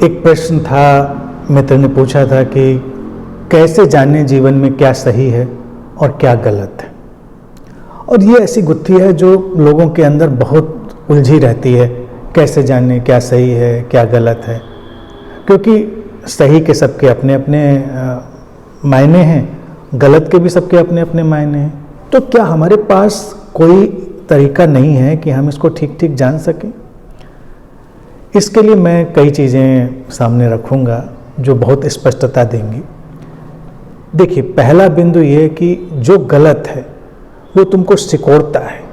एक प्रश्न था, मित्र ने पूछा था कि कैसे जाने जीवन में क्या सही है और क्या गलत है। और ये ऐसी गुत्थी है जो लोगों के अंदर बहुत उलझी रहती है, कैसे जाने क्या सही है क्या गलत है, क्योंकि सही के सबके अपने अपने मायने हैं, गलत के भी सबके अपने अपने मायने हैं। तो क्या हमारे पास कोई तरीका नहीं है कि हम इसको ठीक ठीक जान सकें? इसके लिए मैं कई चीज़ें सामने रखूँगा जो बहुत स्पष्टता देंगी। देखिए, पहला बिंदु ये कि जो गलत है वो तुमको सिकोड़ता है।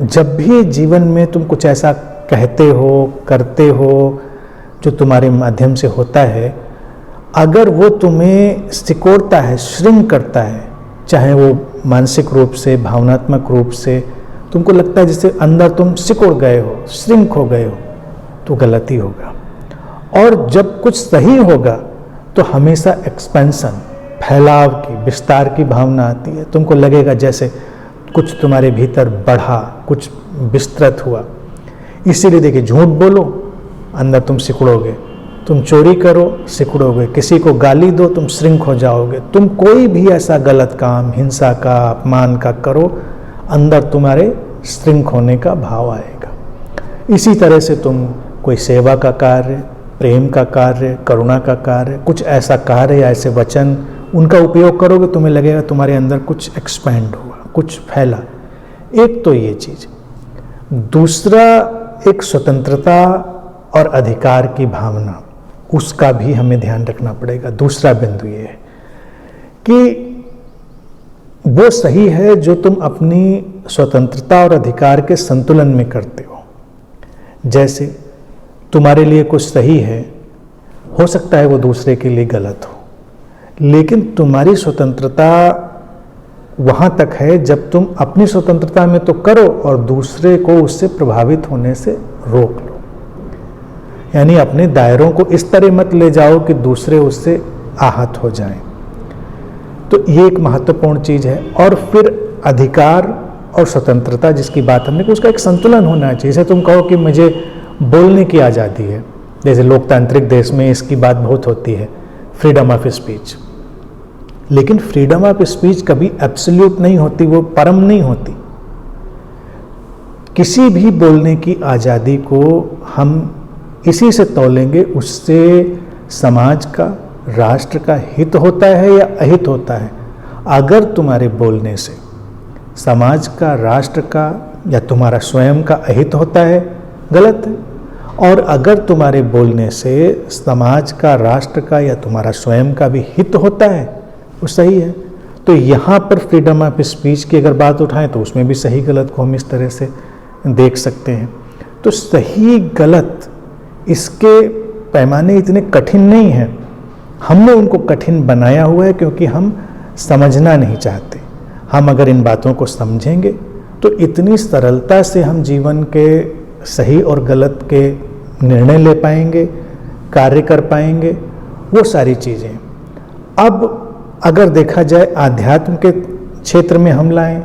जब भी जीवन में तुम कुछ ऐसा कहते हो करते हो जो तुम्हारे माध्यम से होता है, अगर वो तुम्हें सिकोड़ता है, श्रिंक करता है, चाहे वो मानसिक रूप से, भावनात्मक रूप से, तुमको लगता है जैसे अंदर तुम सिकुड़ गए हो, श्रिंक हो गए हो, तो गलती होगा। और जब कुछ सही होगा तो हमेशा एक्सपेंशन, फैलाव की, विस्तार की भावना आती है। तुमको लगेगा जैसे कुछ तुम्हारे भीतर बढ़ा, कुछ विस्तृत हुआ। इसीलिए देखिए, झूठ बोलो, अंदर तुम सिकुड़ोगे। तुम चोरी करो, सिकुड़ोगे। किसी को गाली दो, तुम श्रिंक हो जाओगे। तुम कोई भी ऐसा गलत काम, हिंसा का, अपमान का करो, अंदर तुम्हारे श्रिंक होने का भाव आएगा। इसी तरह से तुम कोई सेवा का कार्य, प्रेम का कार्य, करुणा का कार्य, कुछ ऐसा कार्य या ऐसे वचन, उनका उपयोग करोगे, तुम्हें लगेगा तुम्हारे अंदर कुछ एक्सपैंड हुआ, कुछ फैला। एक तो ये चीज। दूसरा, एक स्वतंत्रता और अधिकार की भावना, उसका भी हमें ध्यान रखना पड़ेगा। दूसरा बिंदु ये है कि वो सही है जो तुम अपनी स्वतंत्रता और अधिकार के संतुलन में करते हो। जैसे तुम्हारे लिए कुछ सही है, हो सकता है वो दूसरे के लिए गलत हो, लेकिन तुम्हारी स्वतंत्रता वहाँ तक है जब तुम अपनी स्वतंत्रता में तो करो और दूसरे को उससे प्रभावित होने से रोक लो। यानी अपने दायरों को इस तरह मत ले जाओ कि दूसरे उससे आहत हो जाएं। तो ये एक महत्वपूर्ण चीज़ है। और फिर अधिकार और स्वतंत्रता जिसकी बात हमने की, उसका एक संतुलन होना चाहिए। जैसे तुम कहो कि मुझे बोलने की आज़ादी है, जैसे लोकतांत्रिक देश में इसकी बात बहुत होती है, फ्रीडम ऑफ स्पीच। लेकिन फ्रीडम ऑफ स्पीच कभी एब्सोल्यूट नहीं होती, वो परम नहीं होती। किसी भी बोलने की आज़ादी को हम इसी से तौलेंगे, उससे समाज का, राष्ट्र का हित होता है या अहित होता है। अगर तुम्हारे बोलने से समाज का, राष्ट्र का या तुम्हारा स्वयं का अहित होता है, गलत है। और अगर तुम्हारे बोलने से समाज का, राष्ट्र का या तुम्हारा स्वयं का भी हित होता है, वो सही है। तो यहाँ पर फ्रीडम ऑफ स्पीच की अगर बात उठाएं तो उसमें भी सही गलत को हम इस तरह से देख सकते हैं। तो सही गलत, इसके पैमाने इतने कठिन नहीं हैं। हमने उनको कठिन बनाया हुआ है क्योंकि हम समझना नहीं चाहते। हम अगर इन बातों को समझेंगे तो इतनी सरलता से हम जीवन के सही और गलत के निर्णय ले पाएंगे, कार्य कर पाएंगे, वो सारी चीज़ें। अब अगर देखा जाए आध्यात्म के क्षेत्र में हम लाएं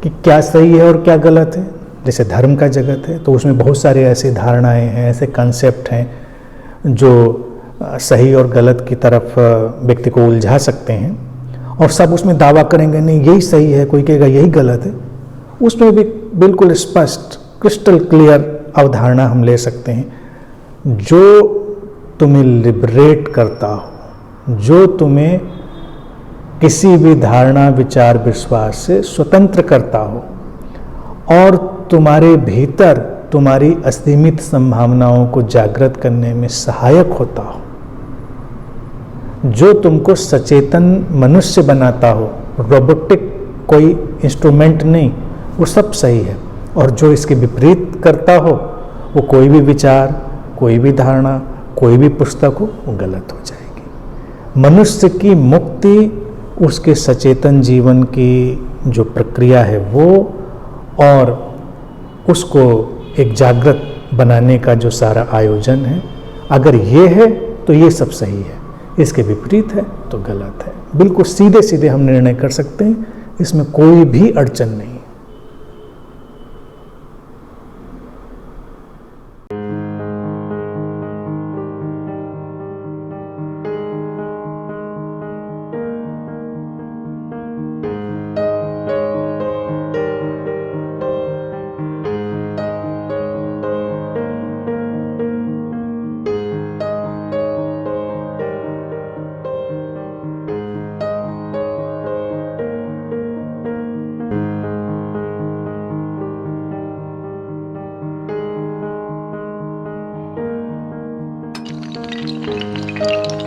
कि क्या सही है और क्या गलत है, जैसे धर्म का जगत है, तो उसमें बहुत सारे ऐसी धारणाएं हैं, ऐसे कॉन्सेप्ट हैं जो सही और गलत की तरफ व्यक्ति को उलझा सकते हैं। और सब उसमें दावा करेंगे नहीं यही सही है, कोई कहेगा यही गलत है। उसमें भी बिल्कुल स्पष्ट, क्रिस्टल क्लियर अवधारणा हम ले सकते हैं जो तुम्हें लिबरेट करता हो, जो तुम्हें किसी भी धारणा, विचार, विश्वास से स्वतंत्र करता हो और तुम्हारे भीतर तुम्हारी असीमित संभावनाओं को जागृत करने में सहायक होता हो, जो तुमको सचेतन मनुष्य बनाता हो, रोबोटिक कोई इंस्ट्रूमेंट नहीं, वो सब सही है। और जो इसके विपरीत करता हो, वो कोई भी विचार, कोई भी धारणा, कोई भी पुस्तक हो, वो गलत हो जाएगी। मनुष्य की मुक्ति उसके सचेतन जीवन की जो प्रक्रिया है वो, और उसको एक जागृत बनाने का जो सारा आयोजन है, अगर ये है तो ये सब सही है, इसके विपरीत है तो गलत है। बिल्कुल सीधे सीधे हम निर्णय कर सकते हैं, इसमें कोई भी अड़चन नहीं। है।